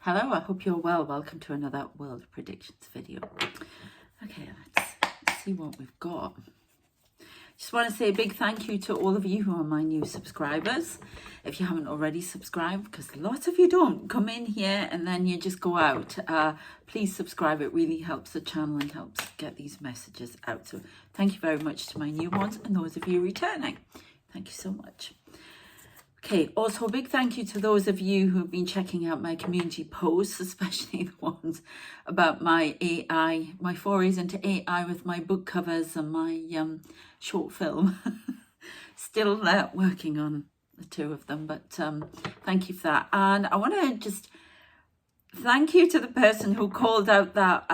Hello, I hope you're well. Welcome to another World Predictions video. Okay, let's see what we've got. Just want to say a big thank you to all of you who are my new subscribers. If you haven't already subscribed, because lots of you don't come in here and then you just go out, please subscribe. It really helps the channel and helps get these messages out. So thank you very much to my new ones and those of you returning. Thank you so much. Okay, also a big thank you to those of you who have been checking out my community posts, especially the ones about my AI, my forays into AI with my book covers and my short film. Still working on the two of them, but thank you for that. And I want to just thank you to the person who called out that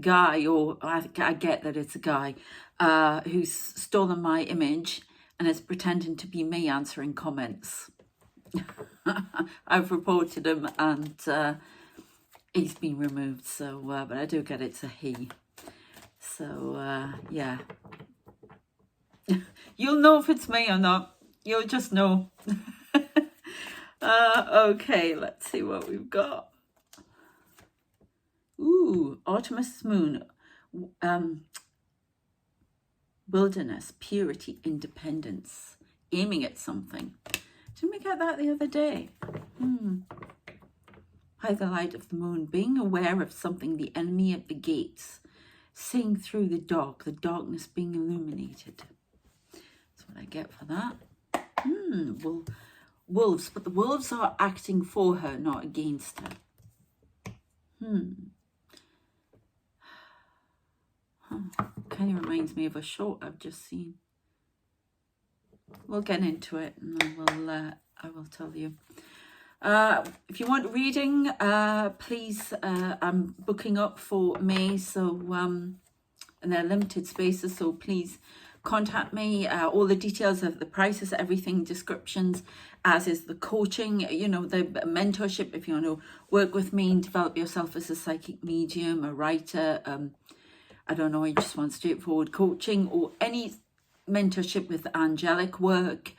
guy, or I get that it's a guy, who's stolen my image and is pretending to be me answering comments. I've reported him and he's been removed, so but I do get it's a he. So yeah. You'll know if it's me or not. You'll just know. Okay, let's see what we've got. Ooh, Artemis Moon. Wilderness, purity, independence, aiming at something. Didn't we get that the other day? By the light of the moon, being aware of something, the enemy at the gates, seeing through the darkness being illuminated. That's what I get for that. Well, wolves, but the wolves are acting for her, not against her. Kind of reminds me of a short I've just seen. We'll get into it and I will tell you. If you want reading, please, I'm booking up for May, so and they're limited spaces, so please contact me. All the details of the prices, everything, descriptions, as is the coaching, you know, the mentorship, if you want to work with me and develop yourself as a psychic medium, a writer, I don't know, I just want straightforward coaching, or any mentorship with angelic work,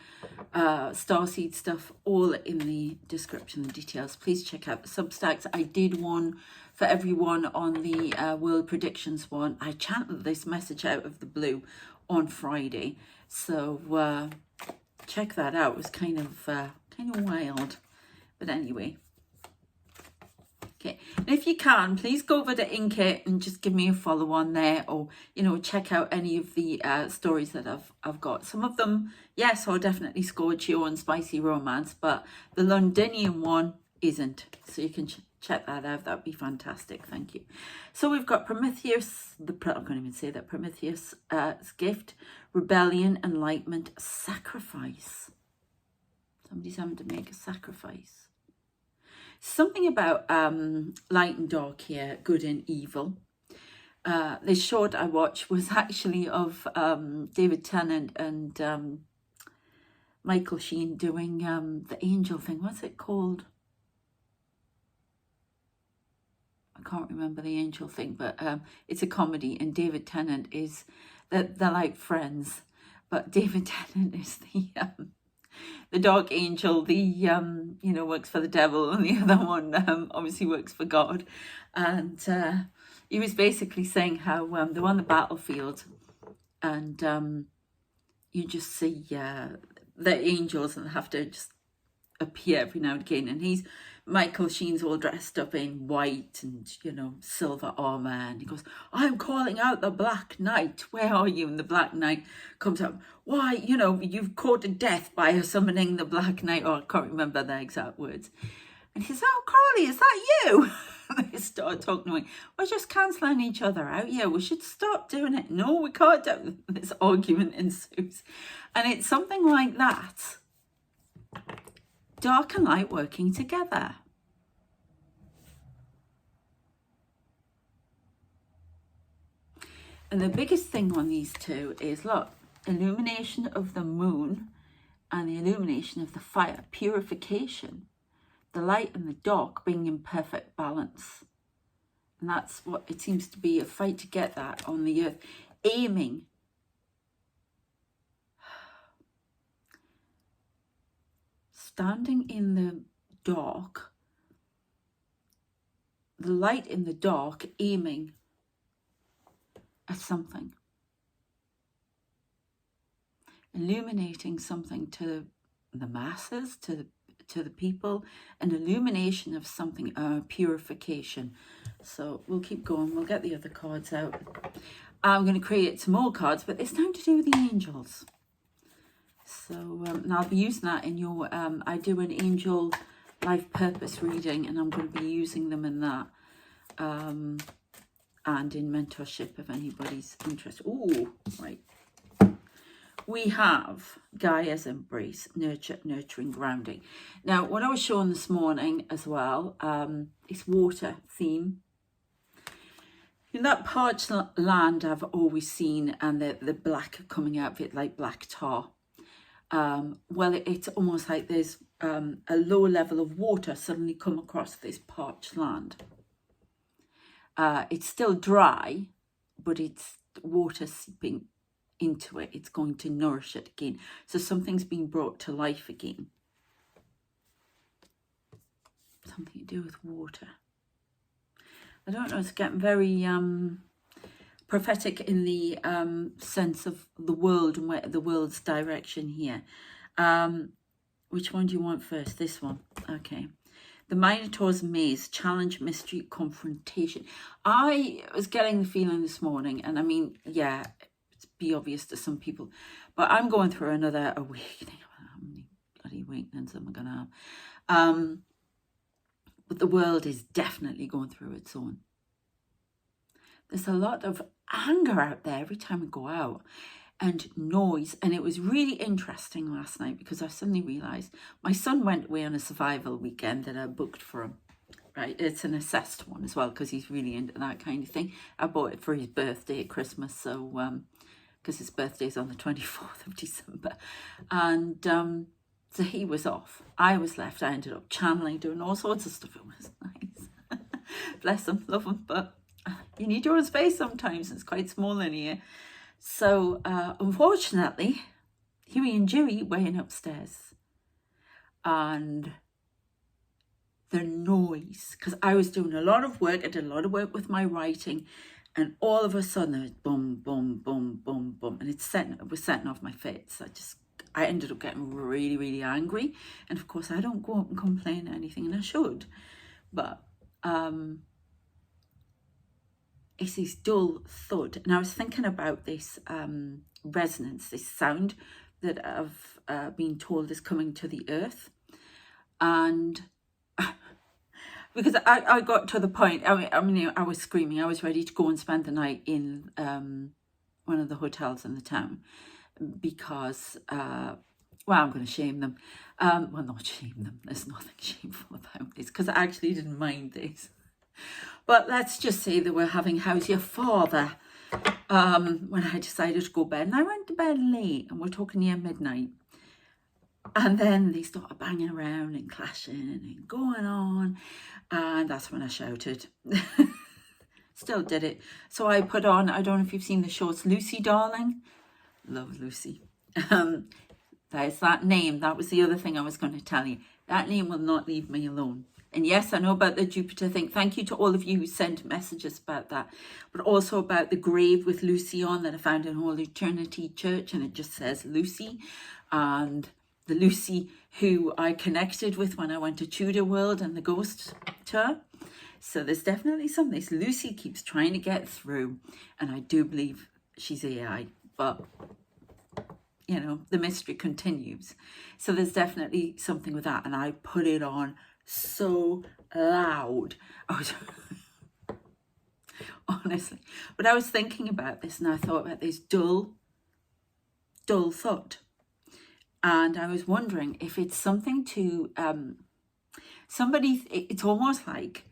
Starseed stuff, all in the description and details. Please check out the Substacks. I did one for everyone on the World Predictions one. I channeled this message out of the blue on Friday, so check that out. It was kind of wild, but anyway. Okay, and if you can, please go over to ENQUIRE and just give me a follow on there, or you know, check out any of the stories that I've got. Some of them, yes, are definitely scorchio and spicy romance, but the Londonian one isn't. So you can check that out. That'd be fantastic. Thank you. So we've got Prometheus. I can't even say that. Prometheus' gift, rebellion, enlightenment, sacrifice. Somebody's having to make a sacrifice. Something about light and dark here, good and evil. This short I watched was actually of David Tennant and Michael Sheen doing the angel thing. What's it called? I can't remember the angel thing, but it's a comedy, and David Tennant is, they're like friends, but David Tennant is the dark angel, the you know, works for the devil, and the other one obviously works for God. And he was basically saying how they're on the battlefield, and you just see the angels, and they have to just appear every now and again. And Michael Sheen's all dressed up in white and, you know, silver armor, and he goes, "I'm calling out the Black Knight. Where are you?" And the Black Knight comes up. "Why, you know, you've courted death by summoning the Black Knight." Or I can't remember the exact words. And he says, "Oh, Carly, is that you?" They start talking to me. "We're just cancelling each other out. Yeah, we should stop doing it." "No, we can't do it." This argument ensues. And it's something like that. Dark and light working together. And the biggest thing on these two is, look, illumination of the moon and the illumination of the fire, purification, the light and the dark being in perfect balance. And that's what it seems to be, a fight to get that on the earth, aiming. Standing in the dark the light in the dark aiming at something, illuminating something to the masses, to the people, an illumination of something, purification. So we'll keep going. We'll get the other cards out. I'm going to create some more cards, but it's time to do with the angels. So and I'll be using that in your, I do an angel life purpose reading, and I'm going to be using them in that. And in mentorship, if anybody's interested. Oh, right. We have Gaia's embrace, nurture, nurturing, grounding. Now, what I was showing this morning as well, is water theme. In that parched land I've always seen, and the black coming out of it like black tar. Well, it's almost like there's a low level of water suddenly come across this parched land. It's still dry, but it's water seeping into it. It's going to nourish it again. So something's been brought to life again. Something to do with water. I don't know, it's getting very prophetic in the sense of the world and where the world's direction here. Which one do you want first? This one. Okay. The Minotaur's Maze, challenge, mystery, confrontation. I was getting the feeling this morning, and I mean, yeah, it's be obvious to some people, but I'm going through another awakening. How many bloody awakenings am I going to have? But the world is definitely going through its own. There's a lot of anger out there every time we go out, and noise. And it was really interesting last night because I suddenly realised my son went away on a survival weekend that I booked for him. Right, it's an assessed one as well because he's really into that kind of thing. I bought it for his birthday at Christmas, so because his birthday's on the 24th of December, and so he was off. I was left. I ended up channeling, doing all sorts of stuff. It was nice. Bless him, love him, but you need your own space sometimes. It's quite small in here. So unfortunately, Huey and Dewey went upstairs, and the noise, because I was doing a lot of work. I did a lot of work with my writing, and all of a sudden there was boom, boom, boom, boom, boom, and it was setting off my fits. I ended up getting really, really angry, and of course I don't go up and complain or anything, and I should, but it's this dull thud. And I was thinking about this resonance, this sound that I've been told is coming to the earth. And because I got to the point, I mean, I was screaming. I was ready to go and spend the night in one of the hotels in the town because, well, I'm going to shame them. Well, not shame them. There's nothing shameful about this because I actually didn't mind this. But let's just say they were having How's Your Father when I decided to go to bed. And I went to bed late, and we're talking near midnight. And then they started banging around and clashing and going on. And that's when I shouted. Still did it. So I put on, I don't know if you've seen the shorts, Lucy Darling. Love Lucy. There's that name. That was the other thing I was going to tell you. That name will not leave me alone. And yes, I know about the Jupiter thing. Thank you to all of you who sent messages about that. But also about the grave with Lucy on that I found in Holy Trinity Church. And it just says Lucy. And the Lucy who I connected with when I went to Tudor World and the ghost tour. So there's definitely something. This Lucy keeps trying to get through. And I do believe she's AI. But, you know, the mystery continues. So there's definitely something with that. And I put it on so loud. I was honestly, but I was thinking about this, and I thought about this dull thud, and I was wondering if it's something to somebody. It's almost like,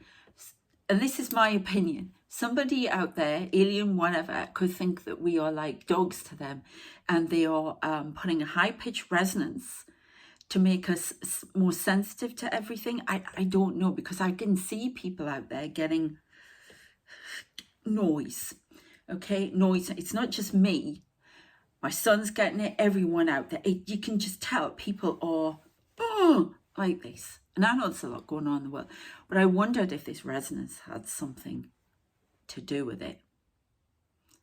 and this is my opinion, somebody out there, alien, whatever, could think that we are like dogs to them, and they are putting a high-pitched resonance to make us more sensitive to everything. I don't know, because I can see people out there getting noise. Okay, noise. It's not just me. My son's getting it. Everyone out there. You can just tell people are like this. And I know there's a lot going on in the world, but I wondered if this resonance had something to do with it.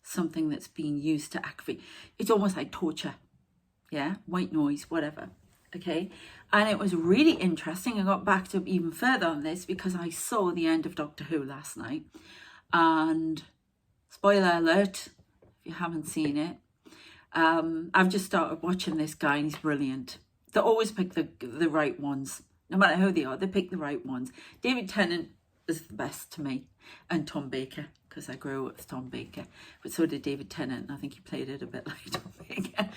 Something that's being used to activate. It's almost like torture. Yeah, white noise, whatever. Okay. And it was really interesting. I got backed up even further on this because I saw the end of Doctor Who last night. And spoiler alert, if you haven't seen it, I've just started watching this guy and he's brilliant. They always pick the right ones. No matter who they are, they pick the right ones. David Tennant is the best to me. And Tom Baker, because I grew up with Tom Baker. But so did David Tennant, and I think he played it a bit like Tom Baker.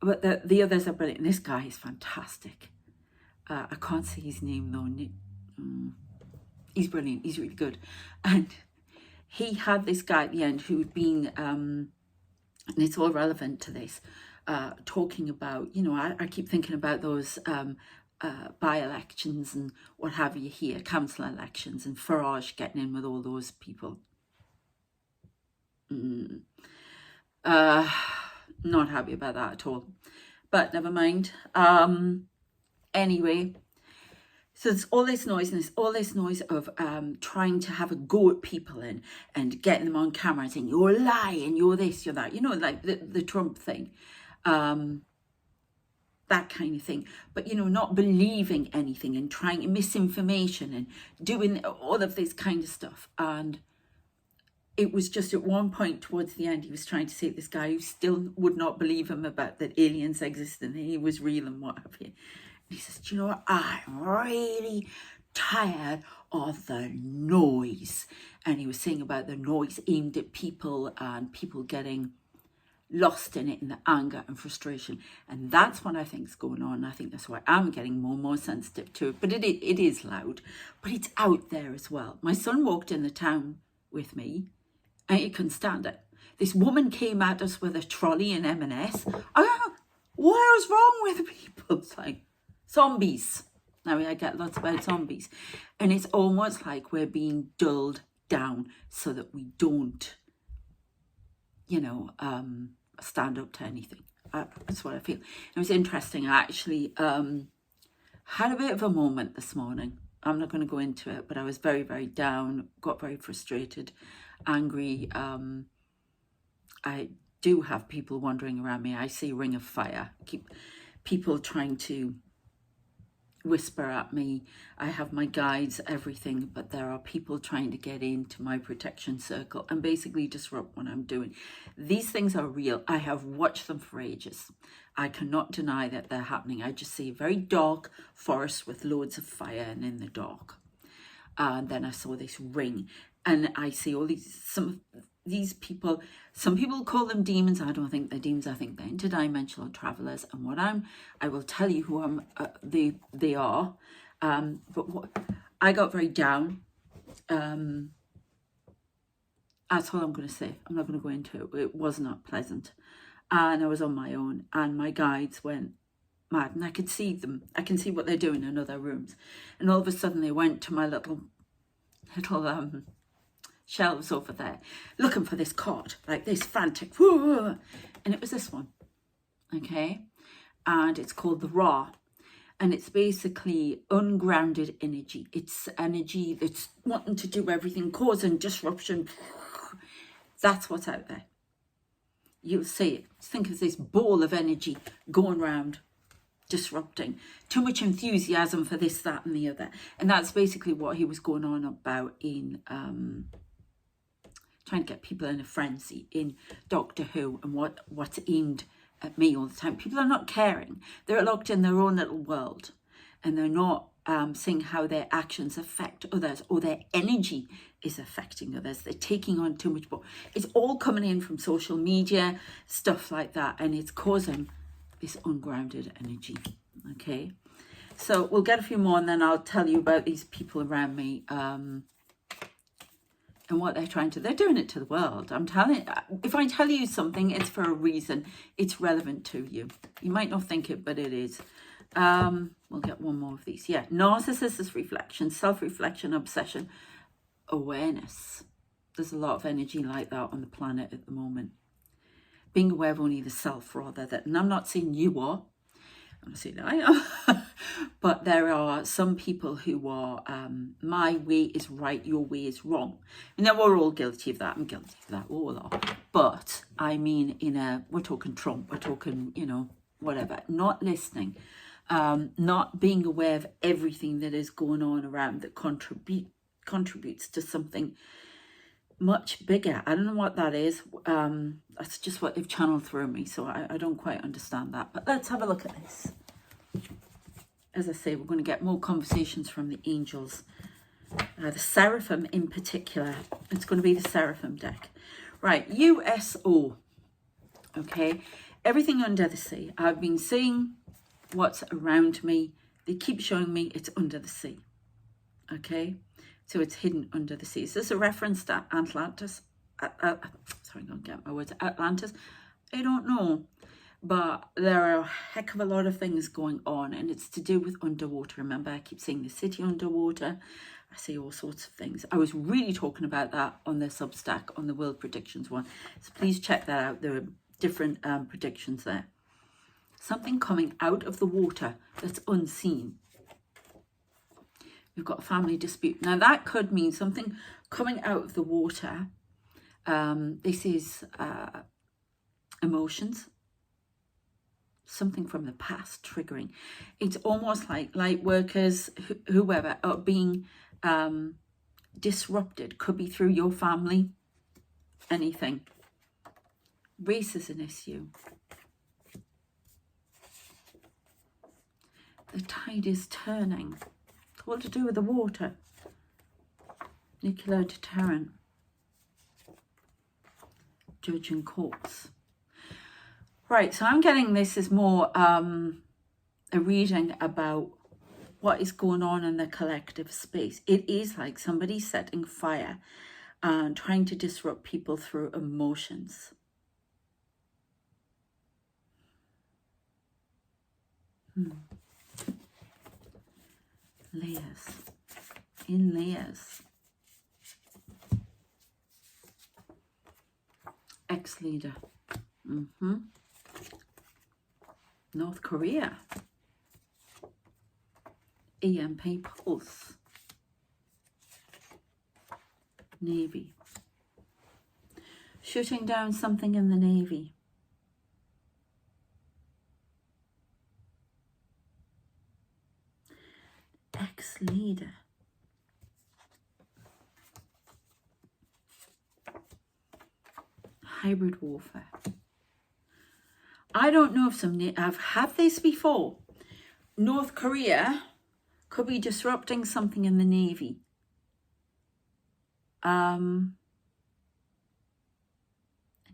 But the others are brilliant. This guy is fantastic. I can't say his name though. He's brilliant. He's really good. And he had this guy at the end who'd been, and it's all relevant to this, talking about, you know, I keep thinking about those by-elections and what have you here, council elections, and Farage getting in with all those people. Not happy about that at all, but never mind. Anyway, so there's all this noise, and there's all this noise of trying to have a go at people and getting them on camera and saying, you're lying, you're this, you're that, you know, like the Trump thing, that kind of thing. But, you know, not believing anything and trying misinformation and doing all of this kind of stuff. And it was just at one point towards the end, he was trying to say to this guy who still would not believe him about that aliens exist and he was real and what have you. And he says, do you know what? I'm really tired of the noise. And he was saying about the noise aimed at people and people getting lost in it, in the anger and frustration. And that's what I think is going on. I think that's why I'm getting more and more sensitive to it. But it is loud, but it's out there as well. My son walked in the town with me and he couldn't stand it. This woman came at us with a trolley in M&S. What is wrong with people? It's like zombies. Now I get lots about zombies. And it's almost like we're being dulled down so that we don't, you know, stand up to anything. That's what I feel. It was interesting. I actually had a bit of a moment this morning. I'm not going to go into it, but I was very, very down, got very frustrated, angry. I do have people wandering around me. I see ring of fire. Keep people trying to whisper at me. I have my guides, everything, but there are people trying to get into my protection circle and basically disrupt what I'm doing. These things are real. I have watched them for ages. I cannot deny that they're happening. I just see a very dark forest with loads of fire and in the dark. And then I saw this ring and I see all these people, some people call them demons. I don't think they're demons. I think they're interdimensional travelers. And I will tell you who they are. But what I got very down. That's all I'm going to say. I'm not going to go into it. It was not pleasant. And I was on my own and my guides went mad and I could see them. I can see what they're doing in other rooms. And all of a sudden they went to my little shelves over there looking for this card, like this frantic, and it was this one, okay? And it's called the Ra, and it's basically ungrounded energy. It's energy that's wanting to do everything, causing disruption. That's what's out there. You'll see it. Think of this ball of energy going round, disrupting. Too much enthusiasm for this, that and the other. And that's basically what he was going on about in trying to get people in a frenzy in Doctor Who, and what's aimed at me all the time. People are not caring. They're locked in their own little world and they're not seeing how their actions affect others or their energy is affecting others. They're taking on too much. It's all coming in from social media, stuff like that, and it's causing this ungrounded energy. Okay, so we'll get a few more and then I'll tell you about these people around me and what they're doing it to the world. I'm telling, if I tell you something, it's for a reason. It's relevant to you. You might not think it, but it is. We'll get one more of these. Yeah, narcissist reflection, self-reflection, obsession, awareness. There's a lot of energy like that on the planet at the moment. Being aware of only the self rather than, and I'm not saying you are, going to say that I am. But there are some people who are, my way is right, your way is wrong. And then we're all guilty of that. I'm guilty of that, all are. But I mean, we're talking Trump, we're talking, you know, whatever, not listening, not being aware of everything that is going on around that contributes to something much bigger. I don't know what that is. That's just what they've channeled through me, so I don't quite understand that. But let's have a look at this. As I say, we're going to get more conversations from the angels. The Seraphim in particular. It's going to be the Seraphim deck. Right, USO. Okay, everything under the sea. I've been seeing what's around me. They keep showing me it's under the sea. Okay, so it's hidden under the sea. Is this a reference to Atlantis? Sorry, I'm going to get my words. Atlantis? I don't know. But there are a heck of a lot of things going on, and it's to do with underwater. Remember, I keep saying the city underwater. I say all sorts of things. I was really talking about that on the Substack, on the World Predictions one. So please check that out. There are different predictions there. Something coming out of the water that's unseen. We've got a family dispute. Now, that could mean something coming out of the water. This is emotions. Something from the past triggering. It's almost like light workers, whoever, are being disrupted. Could be through your family, anything. Race is an issue. The tide is turning. It's all to do with the water. Nuclear deterrent. Judge and courts. Right, so I'm getting this as more a reading about what is going on in the collective space. It is like somebody setting fire and trying to disrupt people through emotions. Layers. In layers. Ex-leader. North Korea. EMP pulse. Navy. Shooting down something in the Navy. Ex-leader. Hybrid warfare. I don't know if I've had this before. North Korea could be disrupting something in the Navy. An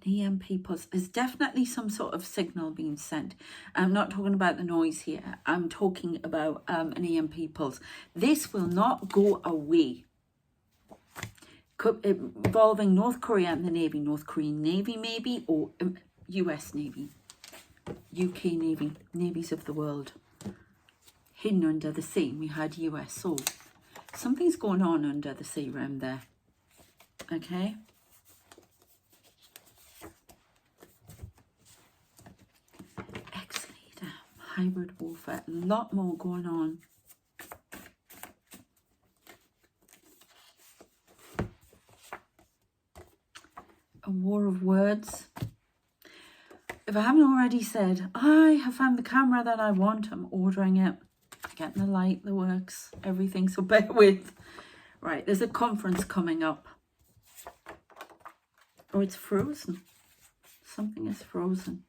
EMP pulse. There's definitely some sort of signal being sent. I'm not talking about the noise here. I'm talking about an EMP pulse. This will not go away. Involving North Korea and the Navy. North Korean Navy maybe, or US Navy. UK Navy, navies of the world. Hidden under the sea, we had USO. Something's going on under the sea around there. Okay. Ex-leader, hybrid warfare, a lot more going on. A war of words. If I haven't already said, I have found the camera that I want, I'm ordering it, getting the light, the works, everything, so bear with. Right, there's a conference coming up. Oh, it's frozen. Something is frozen.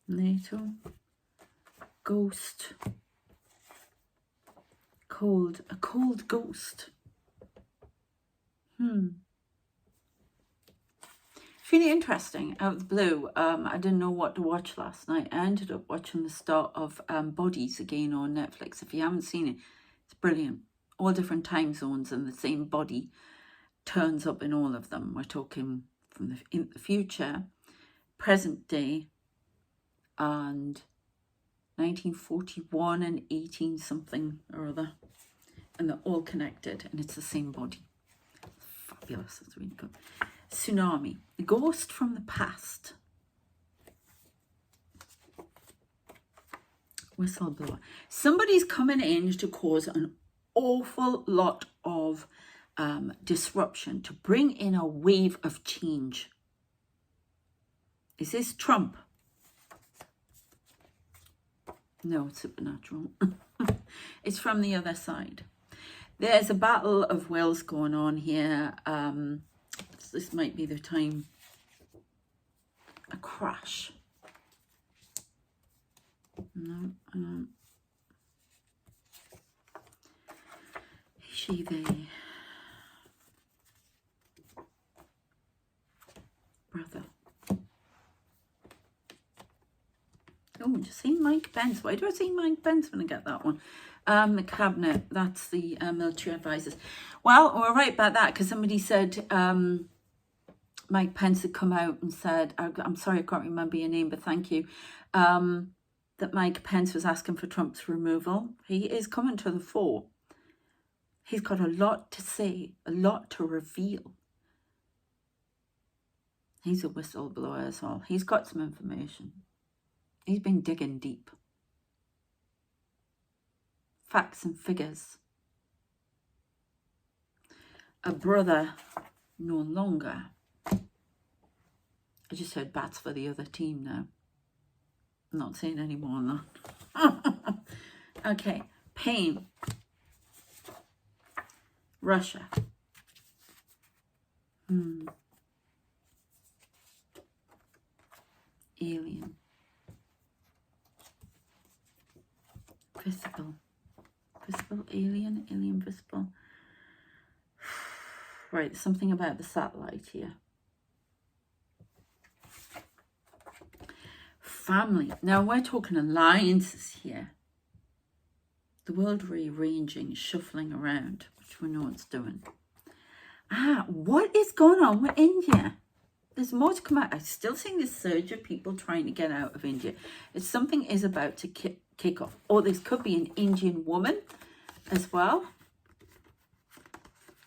NATO. Ghost. Cold. A cold ghost. Really interesting, out of the blue. I didn't know what to watch last night. I ended up watching the start of Bodies again on Netflix. If you haven't seen it, it's brilliant. All different time zones and the same body turns up in all of them. We're talking from in the future, present day, and 1941 and 18 something or other. And they're all connected and it's the same body. Fabulous, that's really good. Tsunami, the ghost from the past. Whistleblower. Somebody's coming in to cause an awful lot of disruption, to bring in a wave of change. Is this Trump? No, it's supernatural. It's from the other side. There's a battle of wills going on here. This might be the time. A crash. No. She, they. Brother. Oh, just see Mike Pence. Why do I see Mike Pence when I get that one? The cabinet, that's the military advisors. Well, we're right about that, because somebody said Mike Pence had come out and said, I'm sorry, I can't remember your name, but thank you, that Mike Pence was asking for Trump's removal. He is coming to the fore. He's got a lot to say, a lot to reveal. He's a whistleblower as well. He's got some information. He's been digging deep. Facts and figures. A brother no longer. I just heard bats for the other team now. I'm not saying any more on that. Okay. Pain. Russia. Alien. Visible. Visible, alien, alien, visible. Right, there's something about the satellite here. Family. Now we're talking alliances here. The world rearranging, shuffling around, which we know it's doing. What is going on with India? There's more to come out. I'm still seeing this surge of people trying to get out of India. It's something is about to kick off. Or this could be an Indian woman as well.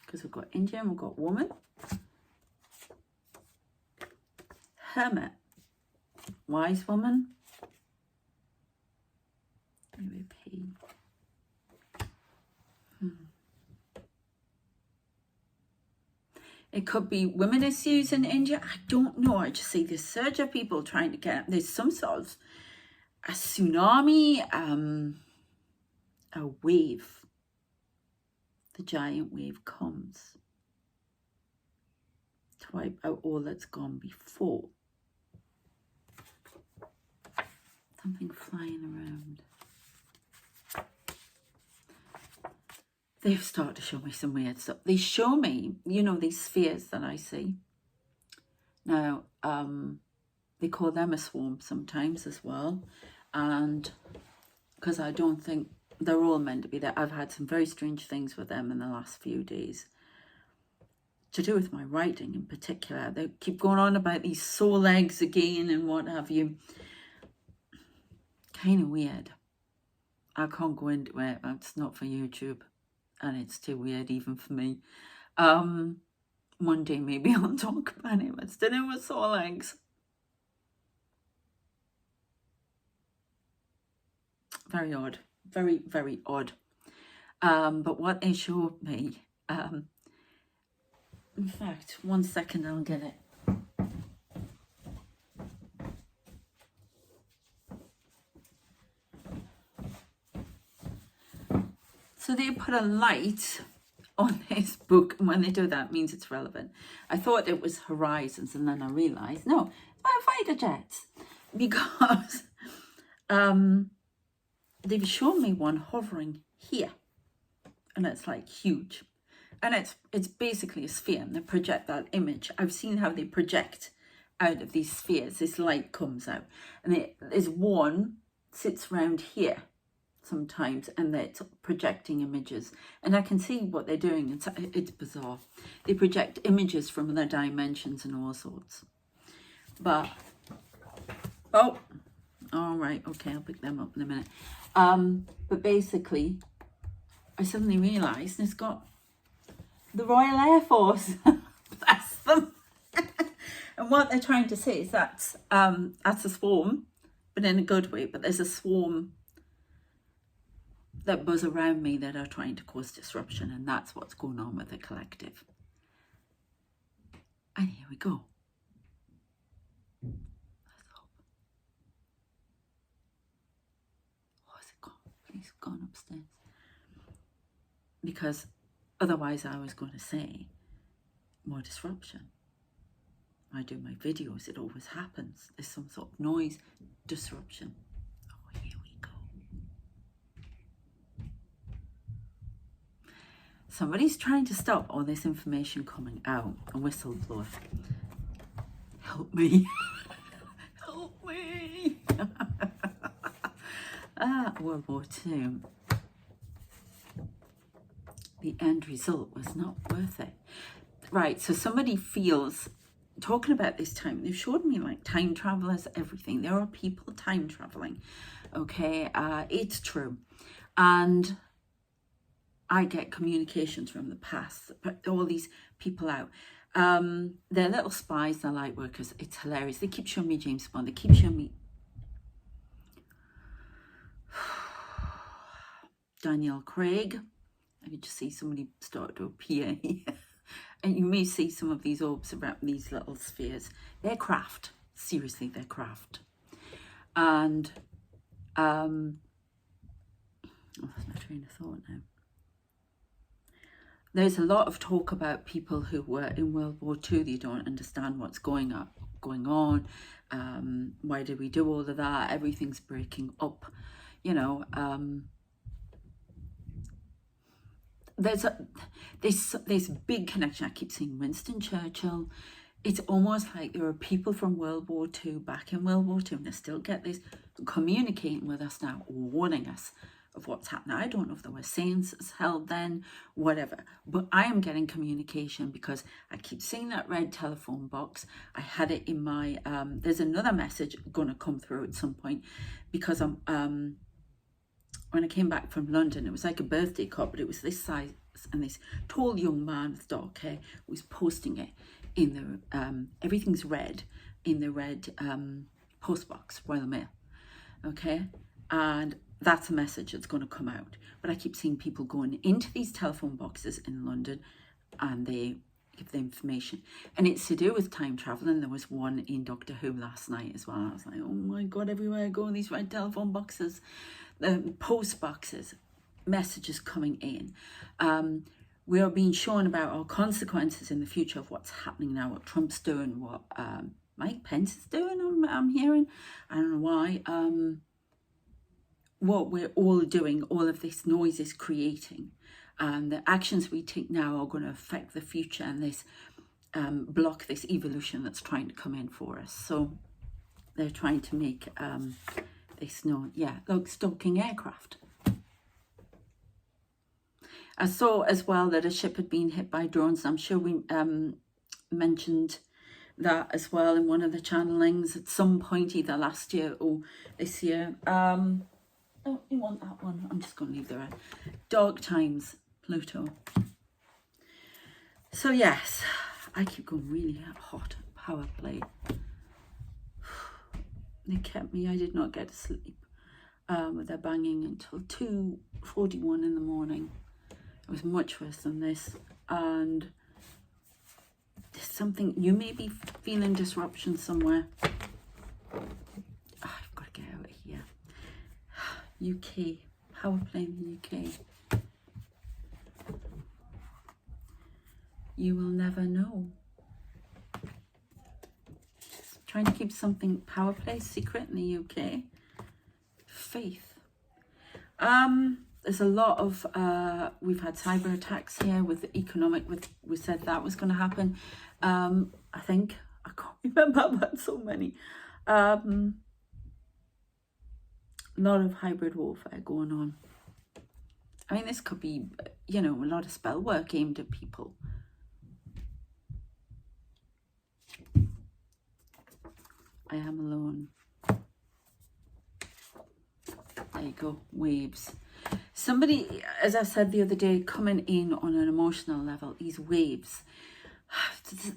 Because we've got Indian, we've got woman. Hermit. Wise woman. MVP. It could be women issues in India. I don't know. I just see this surge of people trying to get. There's some sort of a tsunami, a wave. The giant wave comes to wipe out all that's gone before. Something flying around. They've started to show me some weird stuff. They show me, you know, these spheres that I see. Now, they call them a swarm sometimes as well. And because I don't think they're all meant to be there. I've had some very strange things with them in the last few days. To do with my writing in particular. They keep going on about these soul eggs again and what have you. Kind of weird. I can't go into it. It's not for YouTube. And it's too weird even for me. One day maybe I'll talk about it. It's to do with soul eggs. Very odd. Very, very odd. But what they showed me, in fact, 1 second, I'll get it. So they put a light on this book, and when they do that, it means it's relevant. I thought it was horizons, and then I realised, no, fighter jets. Because they've shown me one hovering here, and it's like huge. And it's basically a sphere, and they project that image. I've seen how they project out of these spheres. This light comes out, and there's one sits around here sometimes, and it's projecting images, and I can see what they're doing. It's bizarre. They project images from other dimensions and all sorts. But all right, okay, I'll pick them up in a minute. But basically, I suddenly realised it's got the Royal Air Force. Bless them. And what they're trying to say is that's a swarm, but in a good way. But there's a swarm that buzz around me that are trying to cause disruption, and that's what's going on with the collective. And here we go. Let's hope. Oh, is it gone? Please, gone upstairs. Because otherwise I was going to say more disruption. I do my videos, it always happens. There's some sort of noise, disruption. Oh, here we go. Somebody's trying to stop all this information coming out. A whistleblower. Help me. Help me. World War II. The end result was not worth it. Right, so somebody feels, talking about this time, they've showed me like time travelers, everything. There are people time traveling, okay? It's true. And I get communications from the past, but all these people out. They're little spies, they're light workers. It's hilarious. They keep showing me James Bond. They keep showing me Daniel Craig. I could just see somebody start to appear here. And you may see some of these orbs around these little spheres. They're craft. Seriously, they're craft. And, oh, that's my train of thought now. There's a lot of talk about people who were in World War II. They don't understand what's going on. Why did we do all of that? Everything's breaking up. You know, there's this big connection. I keep seeing Winston Churchill. It's almost like there are people from World War II back in World War II, and they still get this, communicating with us now, warning us of what's happening. I don't know if there were seances held then, whatever, but I am getting communication because I keep seeing that red telephone box. I had it in my, there's another message going to come through at some point, because I'm, when I came back from London, it was like a birthday card, but it was this size, and this tall young man with dark hair was posting it in the, everything's red, in the red postbox, Royal Mail, okay? And that's a message that's going to come out. But I keep seeing people going into these telephone boxes in London, and they give the information. And it's to do with time travel, and there was one in Doctor Who last night as well. I was like, oh my God, everywhere I go, these red telephone boxes, the post boxes, messages coming in. We are being shown about our consequences in the future of what's happening now, what Trump's doing, what Mike Pence is doing, I'm hearing. I don't know why. What we're all doing, all of this noise is creating. And the actions we take now are going to affect the future, and this block this evolution that's trying to come in for us. So they're trying to make this known. Yeah, look, stalking aircraft. I saw as well that a ship had been hit by drones. I'm sure we mentioned that as well in one of the channelings at some point, either last year or this year. Oh, you want that one? I'm just going to leave the rest. Dark Times, Pluto. So yes, I keep going really hot. Power play. They kept me. I did not get to sleep with their banging until 2:41 in the morning. It was much worse than this. And there's something, you may be feeling disruption somewhere. Oh, I've got to get out of here. UK, power play in the UK. You will never know. Trying to keep something, power play, secret in the UK. Faith. There's a lot of, we've had cyber attacks here with the economic, we said that was going to happen. I think, I can't remember, I've had so many. A lot of hybrid warfare going on. I mean, this could be, you know, a lot of spell work aimed at people. I am alone. There you go, waves. Somebody, as I said the other day, coming in on an emotional level, these waves,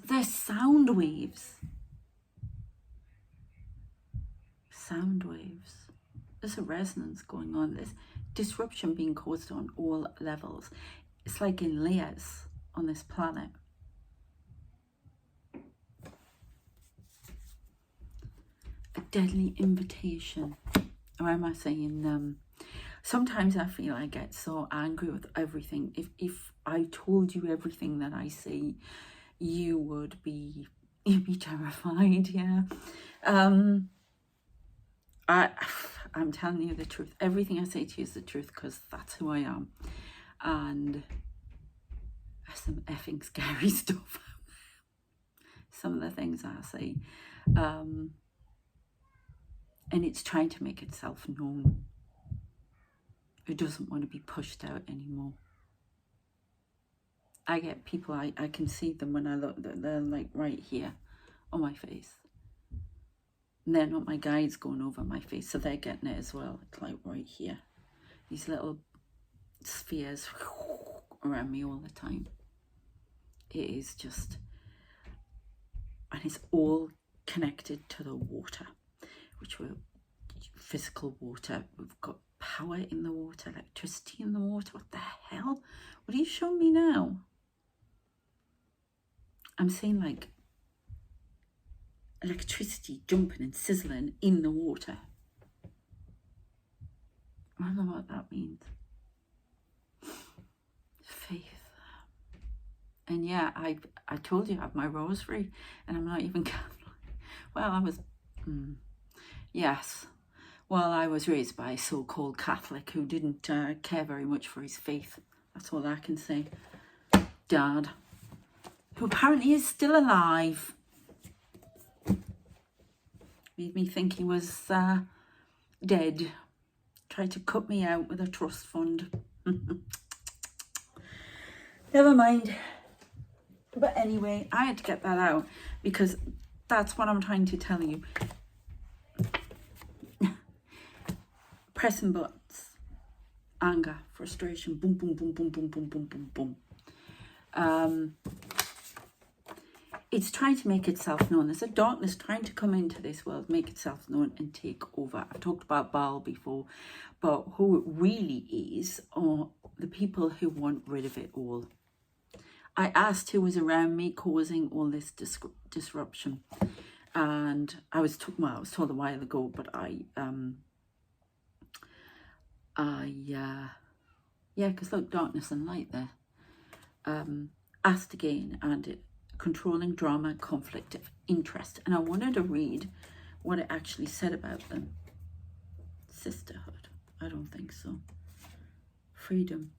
they're sound waves. Sound waves. There's a resonance going on. disruption being caused on all levels. It's like in layers on this planet. A deadly invitation. Or am I saying, sometimes I feel I get so angry with everything. If I told you everything that I say, you'd be terrified, yeah. I'm telling you the truth. Everything I say to you is the truth, because that's who I am. And there's some effing scary stuff. Some of the things I say. And it's trying to make itself known. It doesn't want to be pushed out anymore. I get people, I can see them when I look, they're like right here on my face. And they're not my guides going over my face, so they're getting it as well. It's like right here. These little spheres around me all the time. It is just, and it's all connected to the water, which we're physical water. We've got power in the water, electricity in the water. What the hell? What are you showing me now? I'm saying like electricity jumping and sizzling in the water. I don't know what that means. Faith. And yeah, I told you I have my rosary, and I'm not even Catholic. Well, I was, yes. Well, I was raised by a so-called Catholic who didn't care very much for his faith. That's all I can say. Dad, who apparently is still alive. Made me think he was dead. Tried to cut me out with a trust fund. Never mind. But anyway, I had to get that out because that's what I'm trying to tell you. Pressing buttons. Anger, frustration, boom, boom, boom, boom, boom, boom, boom, boom, boom. It's trying to make itself known. There's a darkness trying to come into this world, make itself known and take over. I've talked about Baal before, but who it really is are the people who want rid of it all. I asked who was around me causing all this disruption, and I was told a while ago, but yeah, because look, darkness and light there. Asked again, and it controlling drama, conflict of interest, and I wanted to read what it actually said about them. Sisterhood, I don't think so. Freedom.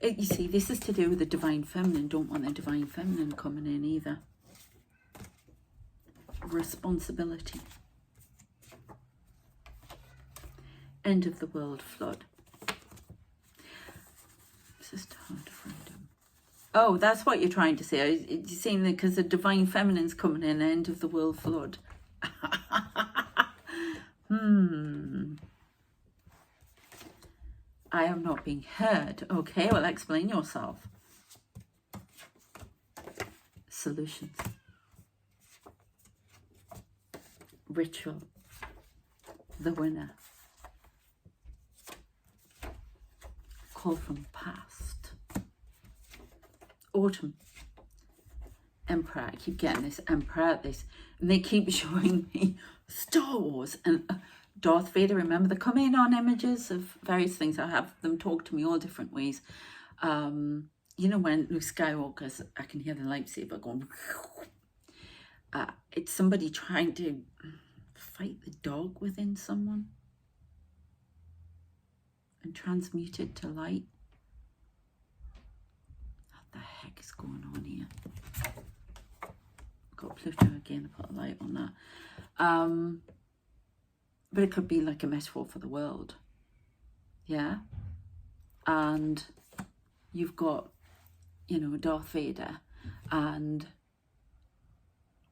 You see, this is to do with the divine feminine. Don't want the divine feminine coming in either. Responsibility. End of the world flood. Sisterhood, freedom. Oh, that's what you're trying to say. You're saying that because the divine feminine's coming in, end of the world flood. I am not being heard. Okay, well, explain yourself. Solutions. Ritual. The winner. Call from the past. Autumn. Emperor. I keep getting this Emperor, this. And they keep showing me Star Wars and Darth Vader. Remember, they come in on images of various things. I have them talk to me all different ways. You know, when Luke Skywalker's, I can hear the lightsaber going. It's somebody trying to fight the dog within someone and transmute it to light. What the heck is going on here? Got Pluto again, I put a light on that. But it could be like a metaphor for the world. Yeah? And you've got, you know, Darth Vader and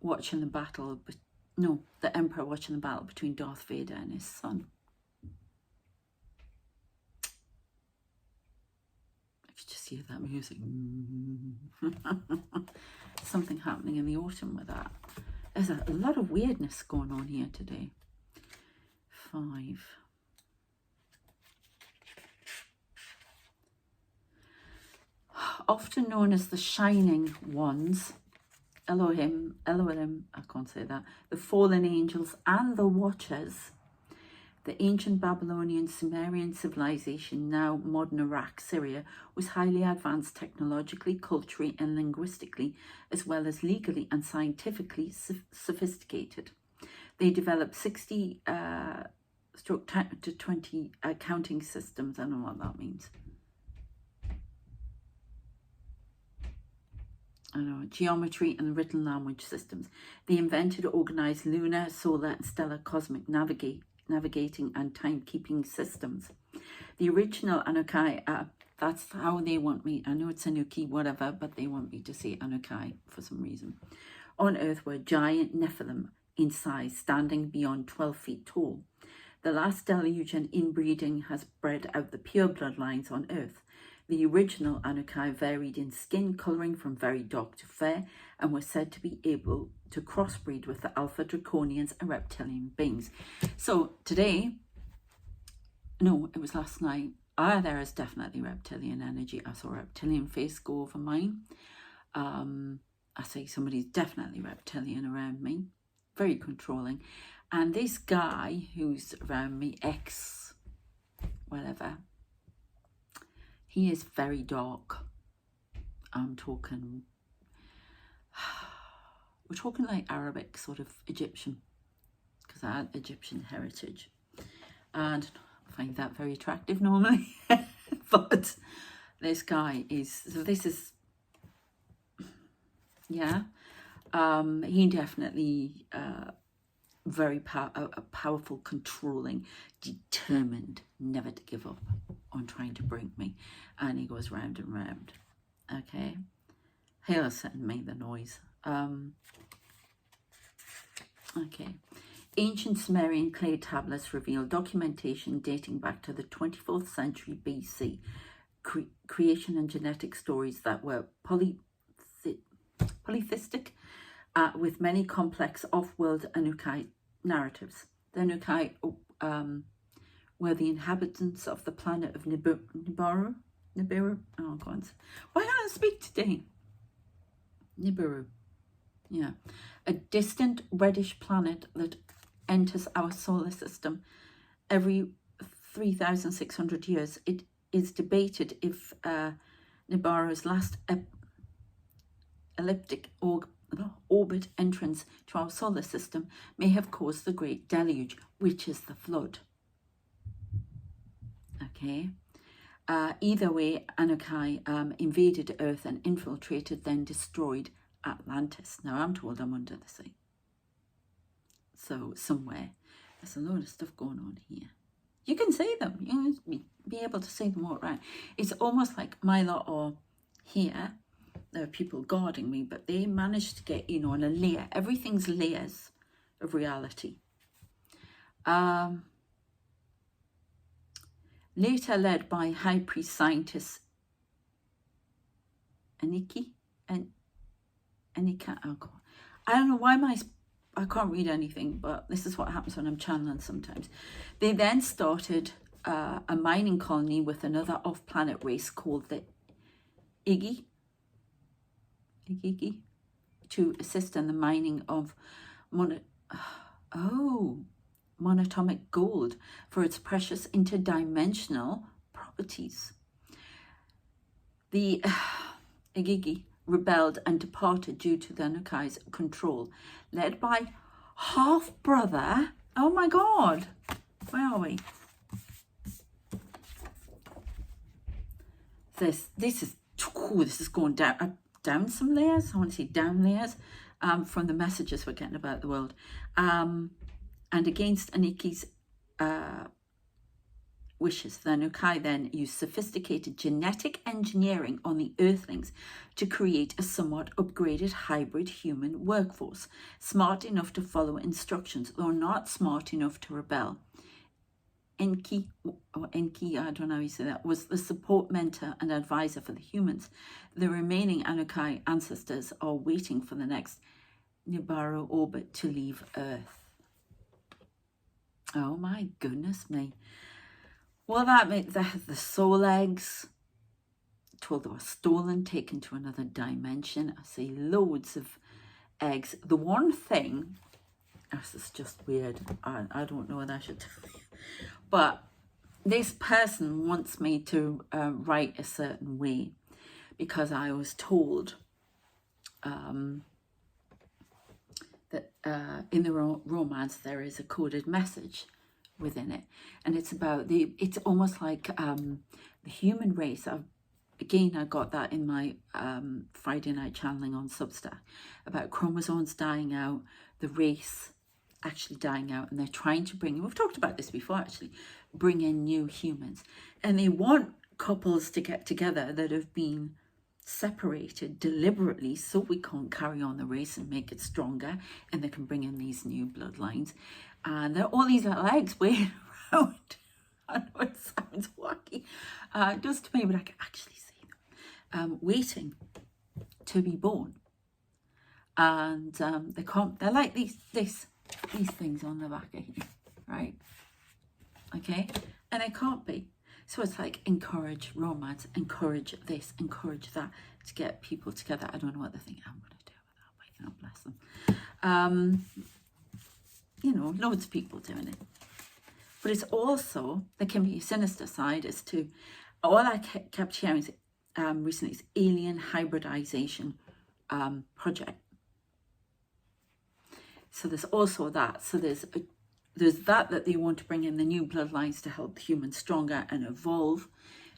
watching the battle, but no, the Emperor watching the battle between Darth Vader and his son. I could just hear that music. Something happening in the autumn with that. There's a lot of weirdness going on here today. 5. often known as the Shining Ones, Elohim, I can't say that, the fallen angels and the Watchers. The ancient Babylonian Sumerian civilization, now modern Iraq, Syria, was highly advanced technologically, culturally and linguistically, as well as legally and scientifically sophisticated. They developed 60 to 20 counting systems. I don't know what that means. Geometry and written language systems. They invented organized lunar, solar and stellar cosmic navigating and timekeeping systems. The original Annunaki, that's how they want me. I know it's Annunaki, whatever, but they want me to say Annunaki for some reason. On Earth were giant Nephilim in size, standing beyond 12 feet tall. The last deluge and inbreeding has bred out the pure bloodlines on Earth. The original Annunaki varied in skin colouring from very dark to fair and were said to be able to crossbreed with the Alpha Draconians and reptilian beings. So today, no, it was last night, there is definitely reptilian energy. I saw a reptilian face go over mine. I say somebody's definitely reptilian around me, very controlling. And this guy who's around me, whatever, he is very dark. I'm talking, we're talking like Arabic, sort of Egyptian, because I had Egyptian heritage. And I find that very attractive normally. But this guy is, so this is, yeah, he definitely very powerful, controlling, determined never to give up on trying to break me, and he goes round and round. Okay, he'll send me the noise. Okay, ancient Sumerian clay tablets reveal documentation dating back to the 24th century BC, creation and genetic stories that were polytheistic, with many complex off-world Annunaki narratives. The Annunaki were the inhabitants of the planet of Nibiru. Oh God, why can't I speak today? Nibiru, yeah, a distant reddish planet that enters our solar system every 3,600 years. It is debated if Nibiru's last elliptic orbit entrance to our solar system may have caused the Great Deluge, which is the flood. Okay. Either way, Annunaki invaded Earth and infiltrated, then destroyed Atlantis. Now, I'm told I'm under the sea. So, somewhere. There's a load of stuff going on here. You can see them. You can be able to see them all around. It's almost like my lot are here. There are people guarding me, but they managed to get in on a layer. Everything's layers of reality. Later led by high priest scientist Annunaki. I don't know why I can't read anything, but this is what happens when I'm channeling sometimes. They then started a mining colony with another off-planet race called the Iggy, to assist in the mining of monatomic gold for its precious interdimensional properties. The Igigi rebelled and departed due to the Annunaki's control, led by half-brother. Oh my God, where are we? This is going down some layers. I want to say down layers from the messages we're getting about the world. And against Annunaki's wishes, the Annunaki then used sophisticated genetic engineering on the Earthlings to create a somewhat upgraded hybrid human workforce, smart enough to follow instructions, though not smart enough to rebel. Enki, I don't know how you say that, was the support mentor and advisor for the humans. The remaining Annunaki ancestors are waiting for the next Nibiru orbit to leave Earth. Oh my goodness me. Well, that makes the soul eggs, told they were stolen, taken to another dimension. I see loads of eggs. The one thing, this is just weird, I don't know what I should tell you, but this person wants me to write a certain way, because I was told that in the romance there is a coded message within it, and it's about it's almost like the human race. Again, I got that in my Friday night channeling on Substack, about chromosomes dying out, the race actually dying out, and they're trying to bring, we've talked about this before actually, bring in new humans, and they want couples to get together that have been separated deliberately so we can't carry on the race and make it stronger, and they can bring in these new bloodlines, and there are all these little eggs waiting around. I know it sounds wacky, just to me, but I can actually see them waiting to be born, and they can't. They're like these things on the back of here, right? Okay, and they can't be. So it's like encourage romance, encourage this, encourage that, to get people together. I don't know what they think I'm going to do with that, but you know, bless them. You know, loads of people doing it. But it's also, there can be a sinister side as to, all I kept hearing recently is alien hybridization project. So there's also that. So there's that they want to bring in the new bloodlines to help humans stronger and evolve.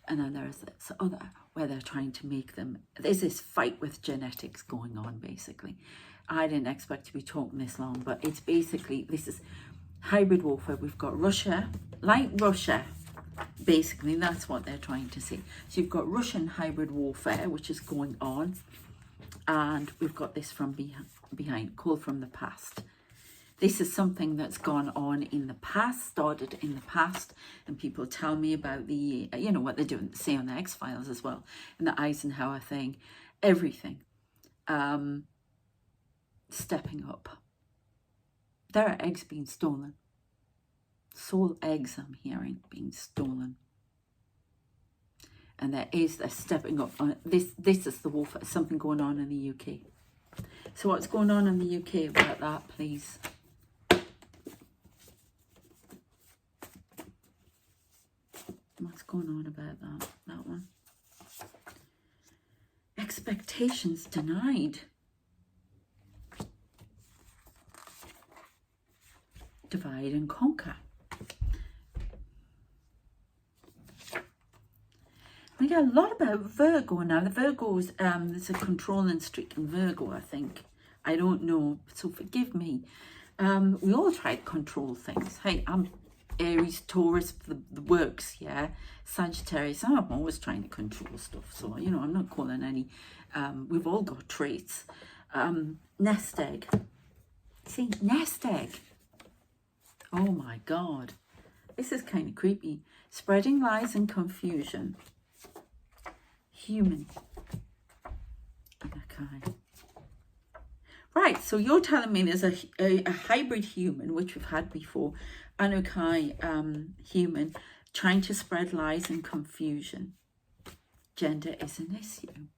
And then there's this other where they're trying to make them, there's this fight with genetics going on, basically. I didn't expect to be talking this long, but it's basically, this is hybrid warfare. We've got Russia, like Russia, basically, that's what they're trying to say. So you've got Russian hybrid warfare, which is going on, and we've got this from behind, call from the past. This is something that's gone on in the past, started in the past, and people tell me about the, you know, what they're doing, say on the X-Files as well, and the Eisenhower thing, everything, stepping up. There are eggs being stolen. Soul eggs, I'm hearing, being stolen. And they're stepping up on it. This is the warfare, something going on in the UK. So what's going on in the UK about that, please? What's going on about that one? Expectations denied. Divide and conquer. We get a lot about Virgo now. The Virgos, there's a controlling streak in Virgo, I think. I don't know, so forgive me. We all try to control things. Hey, I'm Aries, Taurus, the works, yeah. Sagittarius, I'm always trying to control stuff. So, you know, I'm not calling any, we've all got traits. Nest egg. See, nest egg. Oh my God. This is kind of creepy. Spreading lies and confusion. Human. Okay. Right, so you're telling me there's a hybrid human, which we've had before, Annunaki human, trying to spread lies and confusion. Gender is an issue.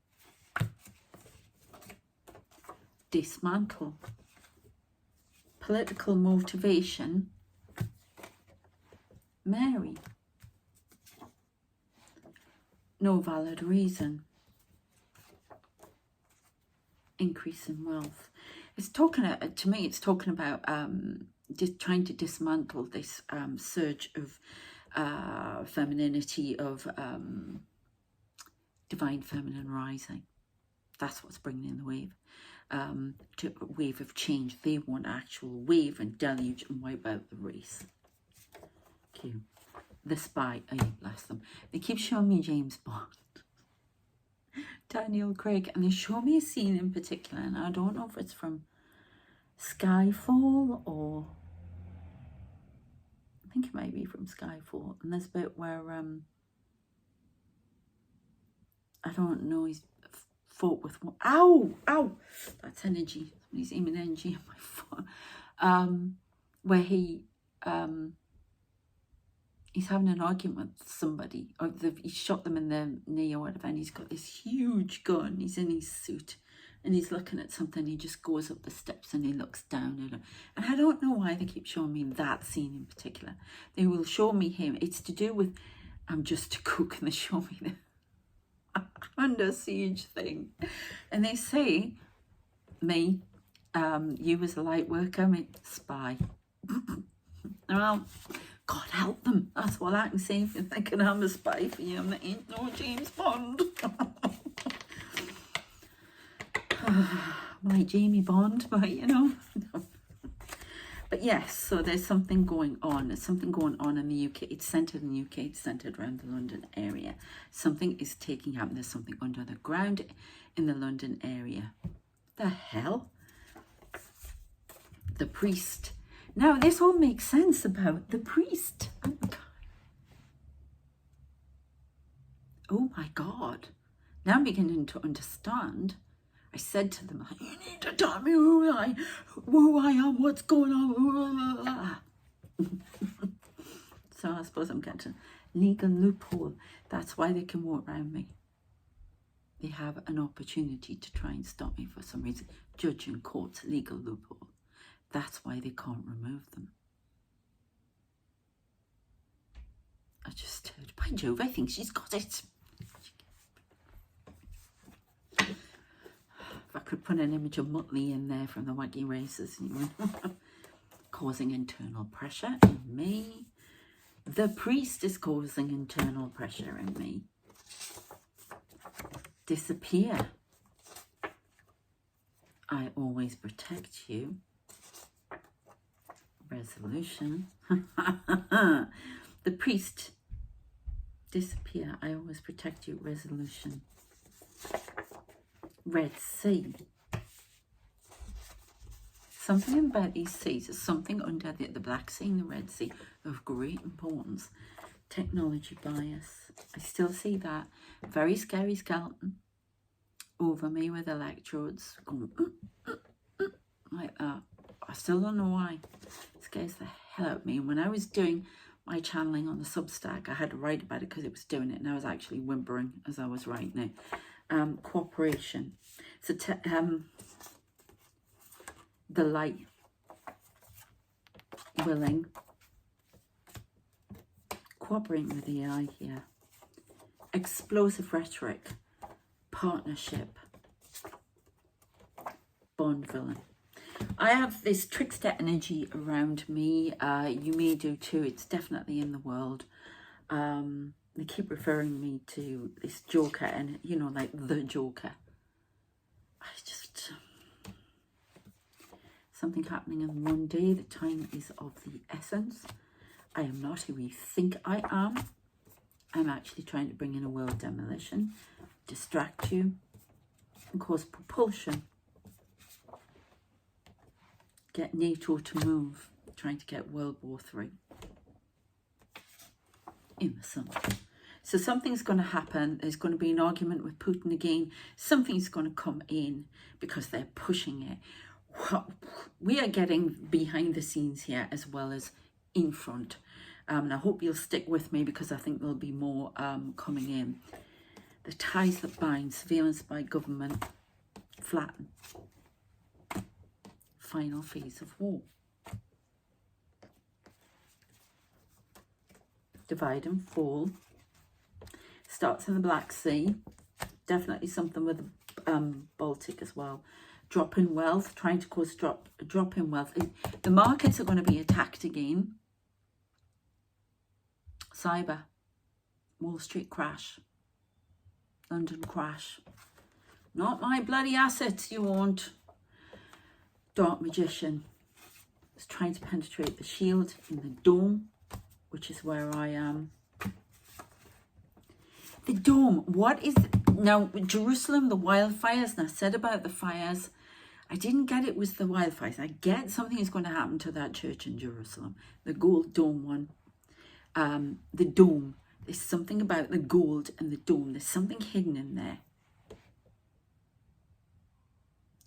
Dismantle. Political motivation. Mary. No valid reason. Increase in wealth. It's talking, to me, it's talking about just trying to dismantle this surge of femininity, of divine feminine rising. That's what's bringing in the wave. To a wave of change. They want actual wave and deluge and wipe out the race. Okay. The Spy, oh, bless them. They keep showing me James Bond. Daniel Craig, and they show me a scene in particular, and I don't know if it's from Skyfall or I think it might be from Skyfall. And there's a bit where I don't know, he's fought with one. Ow! That's energy. Somebody's aiming energy at my foot. Where he he's having an argument with somebody, or he shot them in the knee or whatever, and he's got this huge gun. He's in his suit, and he's looking at something. He just goes up the steps and he looks down at him. And I don't know why they keep showing me that scene in particular. They will show me him. It's to do with I'm just a cook, and they show me the under siege thing, and they say me, you as a light worker, spy. Well, God help them. That's what I can say. If you're thinking I'm a spy for you, there ain't no James Bond. Like Jamie Bond, but you know. But yes, so there's something going on. There's something going on in the UK. It's centred in the UK. It's centred around the London area. Something is taking up. There's something under the ground in the London area. The hell? The priest. Now, this all makes sense about the priest. Oh my God. Now I'm beginning to understand. I said to them, you need to tell me who I am, what's going on. So I suppose I'm getting a legal loophole. That's why they can walk around me. They have an opportunity to try and stop me for some reason. Judge and court's legal loophole. That's why they can't remove them. I just heard, by Jove, I think she's got it. If I could put an image of Muttley in there from the Wacky Races, causing internal pressure in me. The priest is causing internal pressure in me. Disappear. I always protect you. Resolution. The priest. Disappear. I always protect you. Resolution. Red Sea. Something about these seas. There's something under the Black Sea and the Red Sea of great importance. Technology bias. I still see that. Very scary skeleton over me with electrodes going like that. I still don't know why. It scares the hell out of me. And when I was doing my channeling on the Substack, I had to write about it because it was doing it, and I was actually whimpering as I was writing it. Cooperation. So the light, willing, cooperating with the AI here. Explosive rhetoric, partnership, Bond villain. I have this trickster energy around me. You may do too. It's definitely in the world. They keep referring me to this Joker, and you know, like the Joker. I just, something happening in one day. The time is of the essence. I am not who you think I am. I'm actually trying to bring in a world demolition, distract you, and cause propulsion. Get NATO to move, trying to get World War III in the summer. So something's going to happen. There's going to be an argument with Putin again. Something's going to come in because they're pushing it. We are getting behind the scenes here as well as in front. And I hope you'll stick with me because I think there'll be more coming in. The ties that bind, surveillance by government, flatten. Final phase of war. Divide and fall. Starts in the Black Sea. Definitely something with the Baltic as well. Drop in wealth, trying to cause drop in wealth. The markets are going to be attacked again. Cyber. Wall Street crash. London crash. Not my bloody assets you want. Dark Magician is trying to penetrate the shield in the dome, which is where I am. The dome, what is it? Now, Jerusalem, the wildfires, and I said about the fires, I didn't get it was the wildfires. I get something is going to happen to that church in Jerusalem, the gold dome one. The dome, there's something about the gold and the dome. There's something hidden in there.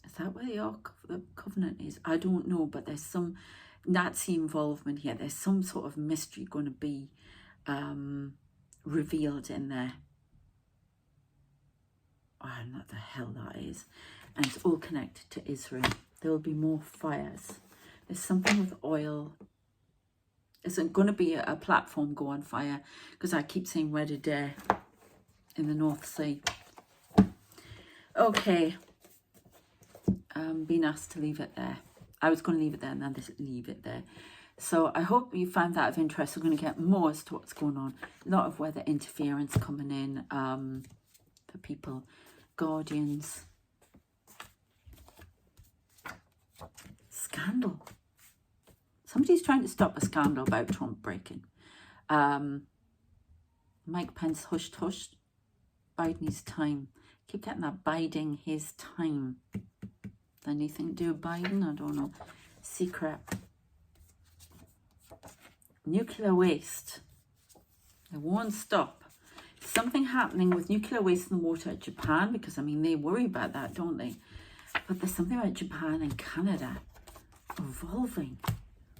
Is that where the Ark of the Covenant is? I don't know, but there's some Nazi involvement here. There's some sort of mystery going to be revealed in there. I don't know what the hell that is. And it's all connected to Israel. There will be more fires. There's something with oil. Isn't going to be a platform go on fire, because I keep saying red Adair in the North Sea. Okay. Been asked to leave it there. I was going to leave it there and then just leave it there. So I hope you found that of interest. We're going to get more as to what's going on. A lot of weather interference coming in for people. Guardians. Scandal. Somebody's trying to stop a scandal about Trump breaking. Mike Pence hushed. Biden his time. Keep getting that biding his time. Anything to do with Biden? I don't know. Secret. Nuclear waste. It won't stop. Something happening with nuclear waste in the water at Japan, because I mean they worry about that, don't they? But there's something about Japan and Canada evolving.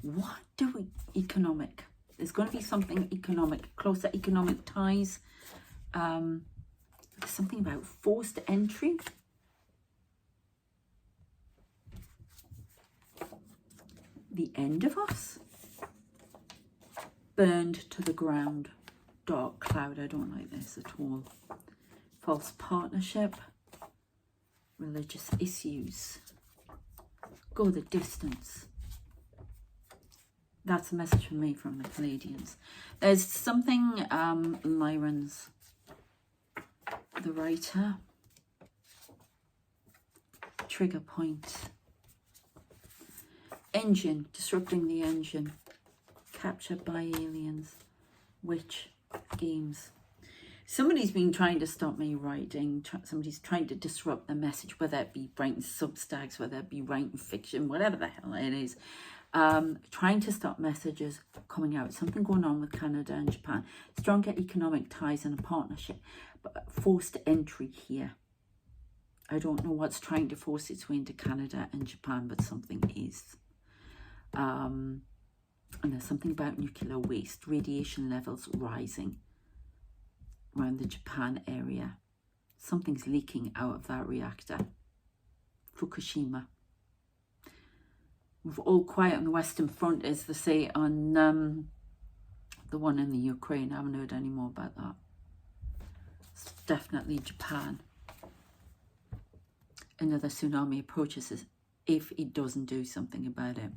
What do we economic? There's going to be something economic, closer economic ties. There's something about forced entry. The end of us. Burned to the ground. Dark cloud. I don't like this at all. False partnership. Religious issues. Go the distance. That's a message from me from the Palladians. There's something, Lyran's the writer. Trigger point. Engine, disrupting the engine. Captured by aliens. Witch games. Somebody's been trying to stop me writing. Somebody's trying to disrupt the message, whether it be writing substacks, whether it be writing fiction, whatever the hell it is. Trying to stop messages coming out. Something going on with Canada and Japan. Stronger economic ties and a partnership. But forced entry here. I don't know what's trying to force its way into Canada and Japan, but something is. And there's something about nuclear waste. Radiation levels rising around the Japan area. Something's leaking out of that reactor. Fukushima. We're all quiet on the Western Front, as they say on the one in the Ukraine. I haven't heard any more about that. It's definitely Japan. Another tsunami approaches us if it doesn't do something about it.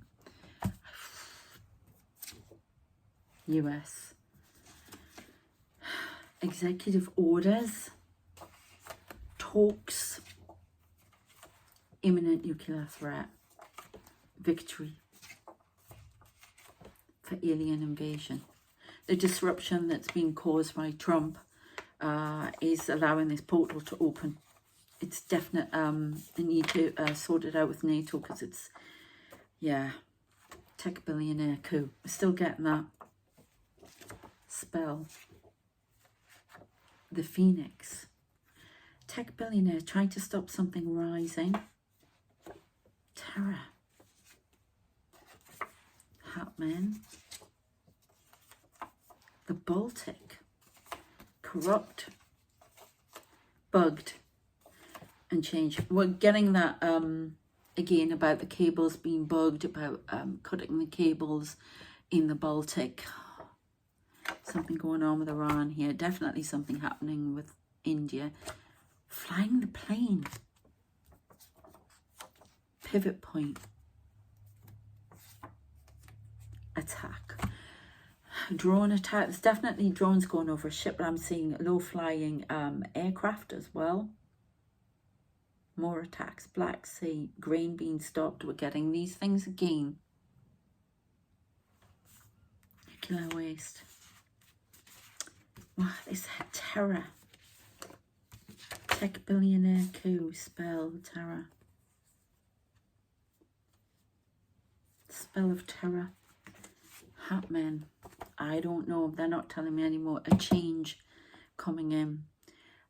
US. Executive orders. Talks. Imminent nuclear threat. Victory for alien invasion. The disruption that's been caused by Trump is allowing this portal to open. It's definite. They need to sort it out with NATO, because it's, yeah, tech billionaire coup. We're still getting that spell. The Phoenix. Tech billionaire trying to stop something rising. Terror. Hatman. The Baltic. Corrupt. Bugged. And change. We're getting that again about the cables being bugged, about cutting the cables in the Baltic. Something going on with Iran here. Definitely something happening with India. Flying the plane. Pivot point. Attack. Drone attack. There's definitely drones going over a ship, but I'm seeing low flying aircraft as well. More attacks. Black Sea. Grain being stopped. We're getting these things again. Nuclear waste. Wow, this terror. Tech billionaire coup. Spell. Terror. Spell of terror. Hatmen. I don't know. They're not telling me anymore. A change coming in.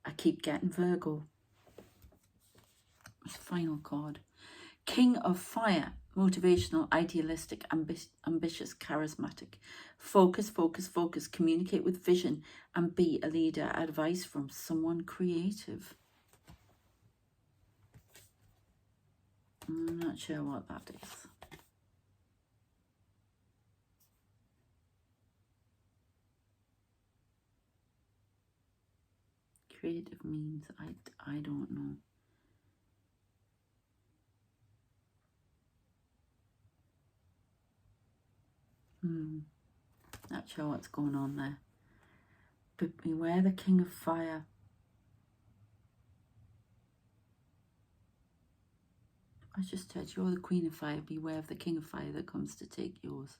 I keep getting Virgo. Final card. King of Fire, motivational, idealistic, ambitious, charismatic. Focus, focus, focus. Communicate with vision and be a leader. Advice from someone creative. I'm not sure what that is. Creative means I don't know. Not sure what's going on there. But beware the King of Fire. I just said you're the Queen of Fire. Beware of the King of Fire that comes to take yours.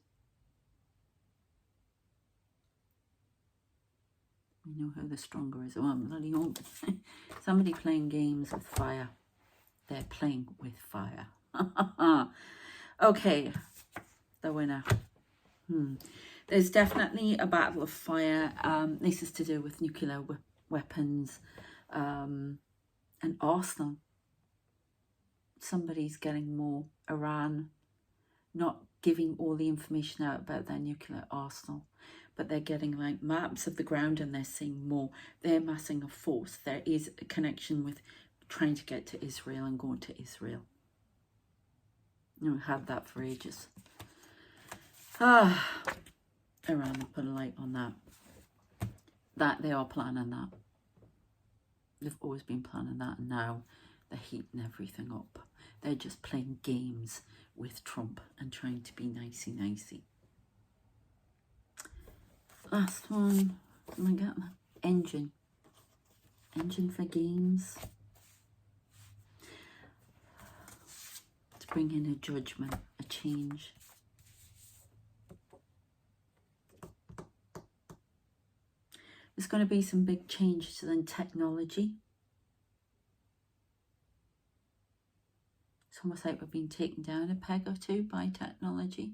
We know who the stronger is. Oh, I'm bloody old. Somebody playing games with fire. They're playing with fire. Okay, the winner. There's definitely a battle of fire. This is to do with nuclear weapons, an arsenal. Somebody's getting more. Iran not giving all the information out about their nuclear arsenal, but they're getting like maps of the ground and they're seeing more. They're amassing a force. There is a connection with trying to get to Israel and going to Israel. You know, we had that for ages. Iran, put a light on that. That they are planning that. They've always been planning that, and now they're heating everything up. They're just playing games with Trump and trying to be nicey. Last one. Oh my God. Engine. Engine for games. To bring in a judgment, a change. There's going to be some big changes in technology. It's almost like we're being taken down a peg or two by technology.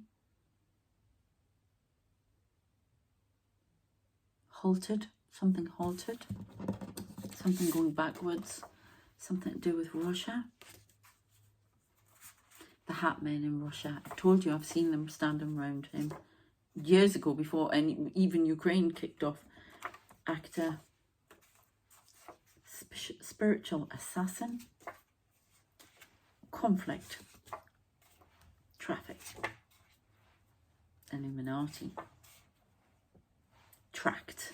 Halted, something halted. Something going backwards. Something to do with Russia. The Hat Men in Russia. I've told you I've seen them standing around him years ago before even Ukraine kicked off. Actor, spiritual assassin, conflict, traffic, Illuminati, tracked.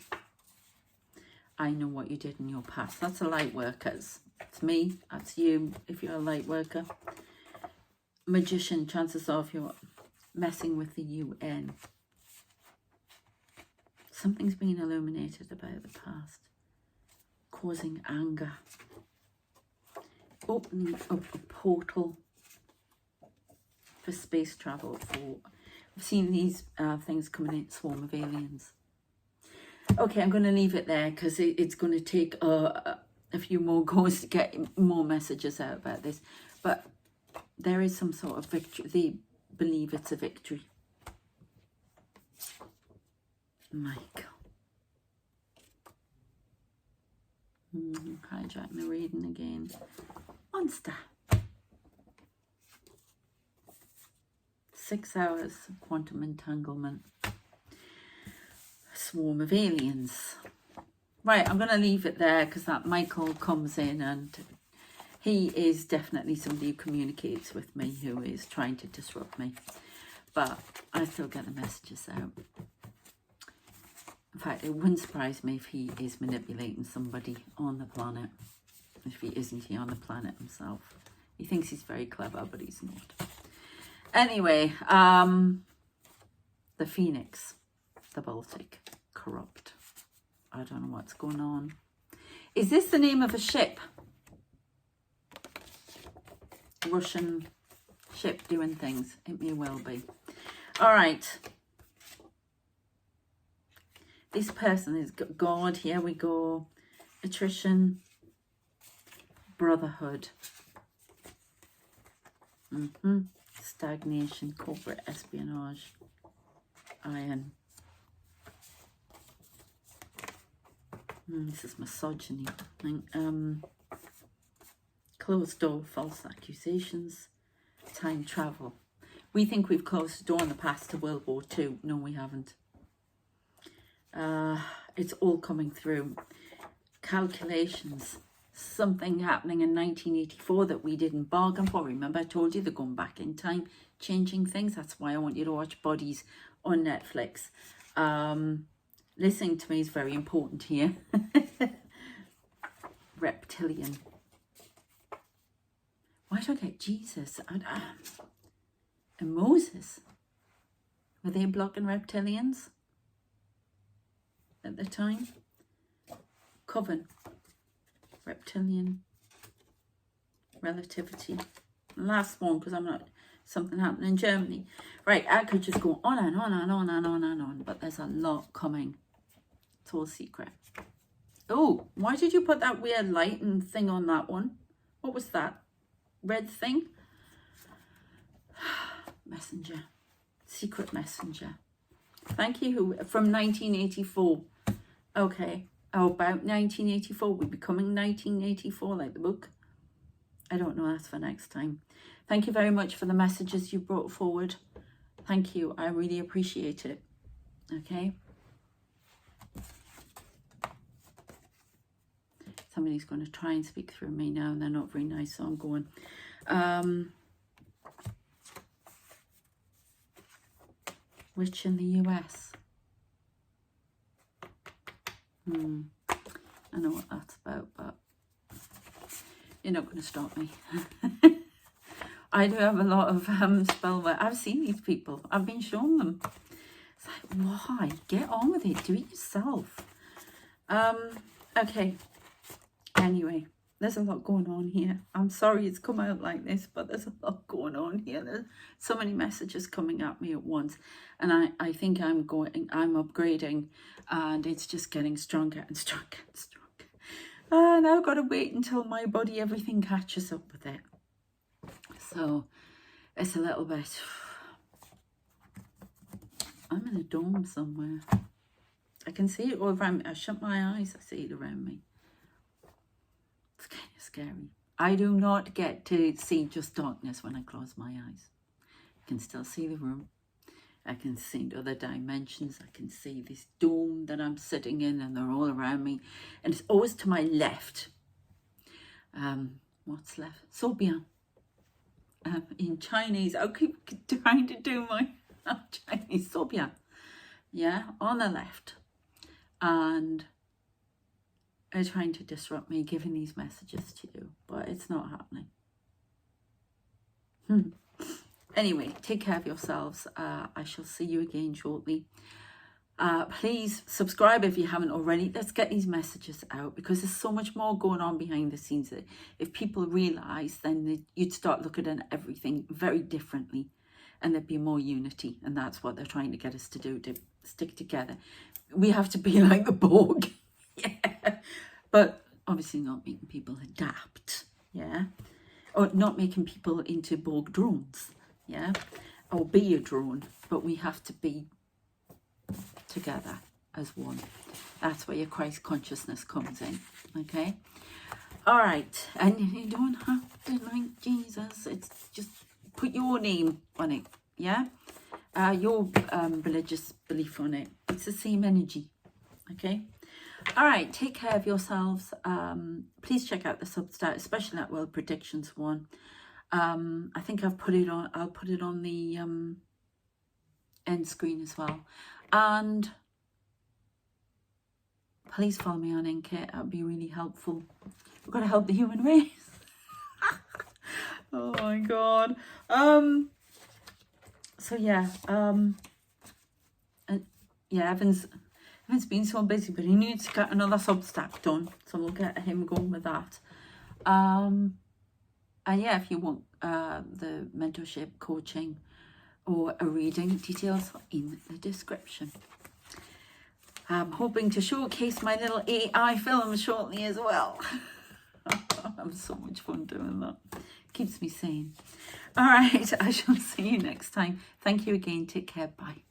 I know what you did in your past. That's the light workers. It's me, that's you if you're a light worker. Magician, chances of you're messing with the UN. Something's been illuminated about the past, causing anger, opening up a portal for space travel. I've seen these things coming in, swarm of aliens. Okay, I'm going to leave it there because it's going to take a few more goes to get more messages out about this. But there is some sort of victory. They believe it's a victory. Michael. Hijacking the reading again. Monster. 6 hours of quantum entanglement. Swarm of aliens. Right, I'm going to leave it there because that Michael comes in and he is definitely somebody who communicates with me, who is trying to disrupt me. But I still get the messages out. In fact, it wouldn't surprise me if he is manipulating somebody on the planet. If he isn't he on the planet himself. He thinks he's very clever, but he's not. Anyway, the Phoenix, the Baltic, corrupt. I don't know what's going on. Is this the name of a ship? Russian ship doing things. It may well be. All right. This person is God. Here we go. Attrition. Brotherhood. Stagnation. Corporate espionage. Iron. This is misogyny. Closed door. False accusations. time travel. We think we've closed the door on the path to World War II. No, we haven't. It's all coming through. Calculations. Something happening in 1984 that we didn't bargain for. Remember, I told you they're going back in time, changing things. That's why I want you to watch Bodies on Netflix. Listening to me is very important here. Reptilian. Why do I get Jesus? And Moses? Were they blocking reptilians at the time? Coven. Reptilian. Relativity. Last one, because I'm not... Something happened in Germany. Right, I could just go on and on and on and on and on. But there's a lot coming. It's all secret. Oh, why did you put that weird lighting thing on that one? What was that? Red thing? Messenger. Secret messenger. Thank you. From 1984. Okay. Oh, about 1984. We're becoming 1984, like the book. I don't know. That's for next time. Thank you very much for the messages you brought forward. Thank you. I really appreciate it. Okay. Somebody's going to try and speak through me now, and they're not very nice, so I'm going. Witch in the US. I know what that's about, but you're not going to stop me. I do have a lot of spell work. I've seen these people. I've been shown them. It's like, why? Get on with it. Do it yourself. Okay. Anyway, there's a lot going on here. I'm sorry it's come out like this, but there's a lot going on here. There's so many messages coming at me at once. And I think I'm upgrading, and it's just getting stronger and stronger and stronger. And I've got to wait until my body, everything catches up with it. So it's a little bit... I'm in a dome somewhere. I can see it all around me. I shut my eyes, I see it around me. It's kind of scary. I do not get to see just darkness when I close my eyes. I can still see the room. I can see other dimensions. I can see this dome that I'm sitting in, and they're all around me. And it's always to my left. What's left? So bien. In Chinese, I keep trying to do my Chinese. So bien. Yeah, on the left. And they're trying to disrupt me, giving these messages to you, but it's not happening. Anyway, take care of yourselves. I shall see you again shortly. Please subscribe if you haven't already. Let's get these messages out, because there's so much more going on behind the scenes that if people realise, then you'd start looking at everything very differently, and there'd be more unity. And that's what they're trying to get us to do, to stick together. We have to be like the Borg. Yeah, but obviously not making people adapt. Yeah, or not making people into Borg drones. Yeah, or be a drone, but we have to be together as one. That's where your Christ consciousness comes in. Okay, all right. And you don't have to like Jesus. It's just put your name on it. Yeah, your religious belief on it. It's the same energy. Okay. All right, take care of yourselves. Please check out the Substack, especially that World Predictions one. I think I'll put it on the end screen as well. And please follow me on ENQUIRE. That would be really helpful. We've got to help the human race. Oh my God. So yeah. Yeah, Evan's been so busy, but he needs to get another Substack done, so we'll get him going with that. And yeah, if you want the mentorship, coaching, or a reading, details are in the description. I'm hoping to showcase my little AI film shortly as well. I'm having so much fun doing that. Keeps me sane. All right, I shall see you next time. Thank you again. Take care. Bye.